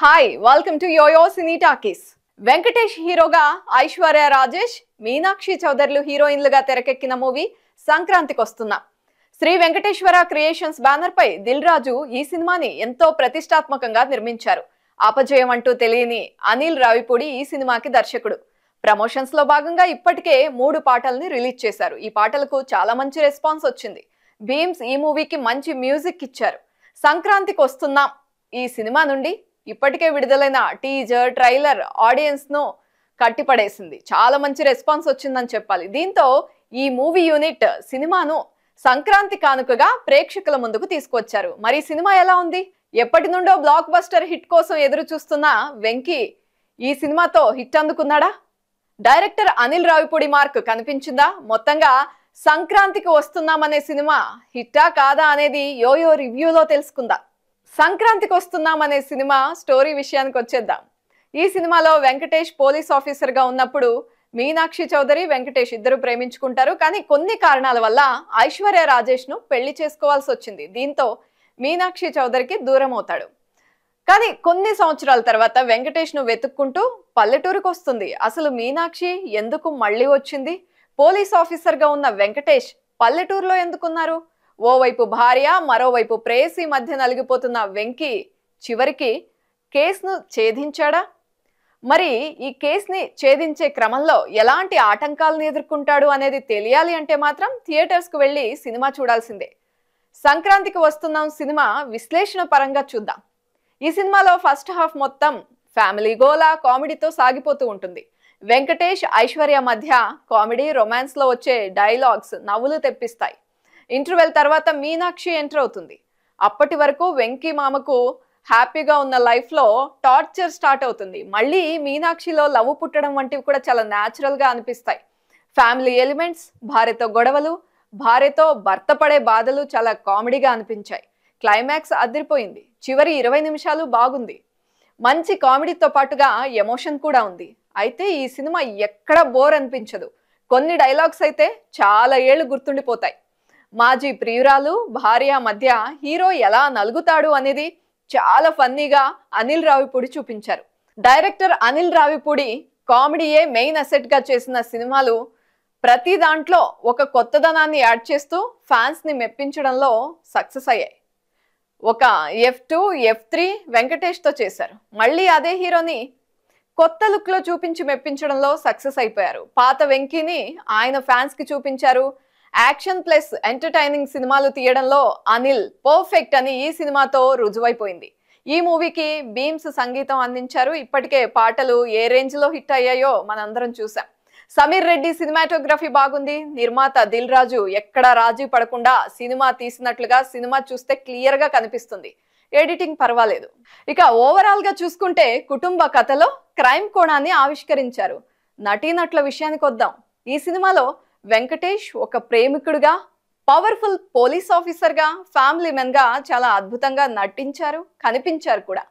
Hi welcome to YOYO Cine Talkies. Venkatesh హీరోగా ఐశ్వర్య రాజేష్, మీనాక్షి చౌదరులు హీరోయిన్లుగా తెరకెక్కిన మూవీ సంక్రాంతికి వస్తున్నా. శ్రీ వెంకటేశ్వర క్రియేషన్స్ బ్యానర్ పై దిల్ రాజు ఈ సినిమాని ఎంతో ప్రతిష్టాత్మకంగా నిర్మించారు. అపజయం అంటూ తెలియని అనిల్ రావిపూడి ఈ సినిమాకి దర్శకుడు. ప్రమోషన్స్ లో భాగంగా ఇప్పటికే 3 పాటల్ని రిలీజ్ చేశారు. ఈ పాటలకు చాలా మంచి రెస్పాన్స్ వచ్చింది. భీమ్స్ ఈ మూవీకి మంచి మ్యూజిక్ ఇచ్చారు. సంక్రాంతికి వస్తున్నాం ఈ సినిమా నుండి ఇప్పటికే విడుదలైన టీజర్, ట్రైలర్ ఆడియన్స్ ను కట్టిపడేసింది. చాలా మంచి రెస్పాన్స్ వచ్చిందని చెప్పాలి. దీంతో ఈ మూవీ యూనిట్ సినిమాను సంక్రాంతి కానుకగా ప్రేక్షకుల ముందుకు తీసుకొచ్చారు. మరి సినిమా ఎలా ఉంది? ఎప్పటి నుండో బ్లాక్ బస్టర్ హిట్ కోసం ఎదురు చూస్తున్న వెంకీ ఈ సినిమాతో హిట్ అందుకున్నాడా? డైరెక్టర్ అనిల్ రావిపూడి మార్క్ కనిపించిందా? మొత్తంగా సంక్రాంతికి వస్తున్నామనే సినిమా హిట్టా కాదా అనేది యోయో రివ్యూలో తెలుసుకుందాం. సంక్రాంతికి వస్తున్నామనే సినిమా స్టోరీ విషయానికి వచ్చేద్దాం. ఈ సినిమాలో వెంకటేష్ పోలీస్ ఆఫీసర్ గా ఉన్నప్పుడు మీనాక్షి చౌదరి, వెంకటేష్ ఇద్దరు ప్రేమించుకుంటారు. కానీ కొన్ని కారణాల వల్ల ఐశ్వర్య రాజేష్ ను పెళ్లి చేసుకోవాల్సి వచ్చింది. దీంతో మీనాక్షి చౌదరికి దూరం అవుతాడు. కానీ కొన్ని సంవత్సరాల తర్వాత వెంకటేష్ ను వెతుక్కుంటూ పల్లెటూరుకు వస్తుంది. అసలు మీనాక్షి ఎందుకు మళ్ళీ వచ్చింది? పోలీస్ ఆఫీసర్ గా ఉన్న వెంకటేష్ పల్లెటూరులో ఎందుకున్నారు? ఓవైపు భార్య, మరోవైపు ప్రేయసి మధ్య నలిగిపోతున్న వెంకీ చివరికి కేసును ఛేదించాడా? మరి ఈ కేసుని ఛేదించే క్రమంలో ఎలాంటి ఆటంకాలను ఎదుర్కొంటాడు అనేది తెలియాలి అంటే మాత్రం థియేటర్స్ కు వెళ్లి సినిమా చూడాల్సిందే. సంక్రాంతికి వస్తున్నాం సినిమా విశ్లేషణ పరంగా చూద్దాం. ఈ సినిమాలో ఫస్ట్ హాఫ్ మొత్తం ఫ్యామిలీ గోలా, కామెడీతో సాగిపోతూ ఉంటుంది. వెంకటేష్, ఐశ్వర్య మధ్య కామెడీ, రొమాన్స్ లో వచ్చే డైలాగ్స్ నవ్వులు తెప్పిస్తాయి. ఇంటర్వెల్ తర్వాత మీనాక్షి ఎంటర్ అవుతుంది. అప్పటి వరకు వెంకీ మామకు హ్యాపీగా ఉన్న లైఫ్ లో టార్చర్ స్టార్ట్ అవుతుంది. మళ్ళీ మీనాక్షిలో లవ్ పుట్టడం వంటివి కూడా చాలా న్యాచురల్ గా అనిపిస్తాయి. ఫ్యామిలీ ఎలిమెంట్స్, భార్యతో గొడవలు, భార్యతో భర్త పడే బాధలు చాలా కామెడీగా అనిపించాయి. క్లైమాక్స్ అదిరిపోయింది. చివరి 20 నిమిషాలు బాగుంది. మంచి కామెడీతో పాటుగా ఎమోషన్ కూడా ఉంది. అయితే ఈ సినిమా ఎక్కడ బోర్ అనిపించదు. కొన్ని డైలాగ్స్ అయితే చాలా ఏళ్ళు గుర్తుండిపోతాయి. మాజీ ప్రియురాలు, భార్య మధ్య హీరో ఎలా నలుగుతాడు అనేది చాలా ఫన్నీగా అనిల్ రావిపూడి చూపించారు. డైరెక్టర్ అనిల్ రావిపూడి కామెడీయే మెయిన్ అసెట్ గా చేసిన సినిమాలు ప్రతి దాంట్లో ఒక కొత్తదనాన్ని యాడ్ చేస్తూ ఫ్యాన్స్ ని మెప్పించడంలో సక్సెస్ అయ్యాయి. ఒక F2, F3 వెంకటేష్ తో చేశారు. మళ్ళీ అదే హీరోని కొత్త లుక్ లో చూపించి మెప్పించడంలో సక్సెస్ అయిపోయారు. పాత వెంకీని ఆయన ఫ్యాన్స్ కి చూపించారు. యాక్షన్ ప్లస్ ఎంటర్టైనింగ్ సినిమాలు తీయడంలో అనిల్ పర్ఫెక్ట్ అని ఈ సినిమాతో రుజువైపోయింది. ఈ మూవీకి భీమ్స్ సంగీతం అందించారు. ఇప్పటికే పాటలు ఏ రేంజ్ లో హిట్ అయ్యాయో మనందరం చూసాం. సమీర్ రెడ్డి సినిమాటోగ్రఫీ బాగుంది. నిర్మాత దిల్ రాజు ఎక్కడా రాజీ పడకుండా సినిమా తీసినట్లుగా సినిమా చూస్తే క్లియర్ గా కనిపిస్తుంది. ఎడిటింగ్ పర్వాలేదు. ఇక ఓవరాల్ గా చూసుకుంటే కుటుంబ కథలో క్రైమ్ కోణాన్ని ఆవిష్కరించారు. నటీనటుల విషయానికి వద్దాం. ఈ సినిమాలో వెంకటేష్ ఒక ప్రేమికుడుగా, పవర్ఫుల్ పోలీస్ ఆఫీసర్ గా, ఫ్యామిలీ మెన్ గా చాలా అద్భుతంగా నటించారు, కనిపించారు కూడా.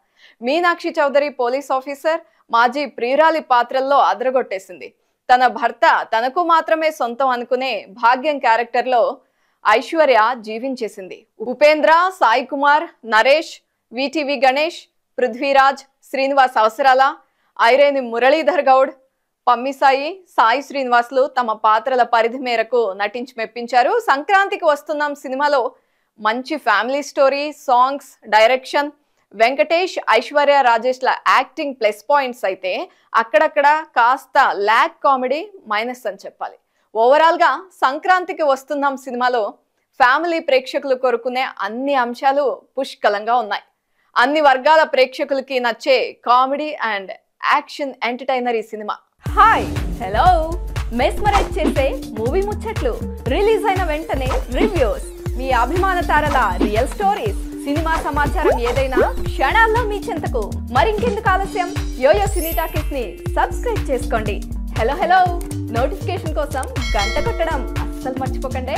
మీనాక్షి చౌదరి పోలీస్ ఆఫీసర్, మాజీ ప్రియురాలి పాత్రల్లో అదరగొట్టేసింది. తన భర్త తనకు మాత్రమే సొంతం అనుకునే భాగ్యం క్యారెక్టర్ లో ఐశ్వర్య జీవించేసింది. ఉపేంద్ర, సాయి కుమార్, నరేష్, విటివి గణేష్, పృథ్వీరాజ్, శ్రీనివాస్ అవసరాల, ఐరేని మురళీధర్ గౌడ్, పమ్మిసాయి, సాయి శ్రీనివాసులు తమ పాత్రల పరిధి మేరకు నటించి మెప్పించారు. సంక్రాంతికి వస్తున్నాం సినిమాలో మంచి family story, songs, direction, Venkatesh, Aishwarya రాజేష్ల యాక్టింగ్ ప్లస్ పాయింట్స్ అయితే అక్కడక్కడ కాస్త ల్యాక్ కామెడీ మైనస్ అని చెప్పాలి. ఓవరాల్ గా సంక్రాంతికి వస్తున్నాం సినిమాలో ఫ్యామిలీ ప్రేక్షకులు కోరుకునే అన్ని అంశాలు పుష్కలంగా ఉన్నాయి. అన్ని వర్గాల ప్రేక్షకులకి నచ్చే కామెడీ అండ్ యాక్షన్ ఎంటర్టైనర్ ఈ సినిమా. హాయ్ హలో మెస్మరైజ్ చేసే మూవీ ముచ్చట్లు, రిలీజ్ అయిన వెంటనే రివ్యూస్, మీ అభిమాన తారల రియల్ స్టోరీస్, సినిమా సమాచారం ఏదైనా క్షణాల్లో మీ చెంతకు. మరింకెందుకు ఆలస్యం, యోయో సినీ టాకీస్ ని సబ్స్క్రైబ్ చేసుకోండి. హలో నోటిఫికేషన్ కోసం గంట కొట్టడం అస్సలు మర్చిపోకండి.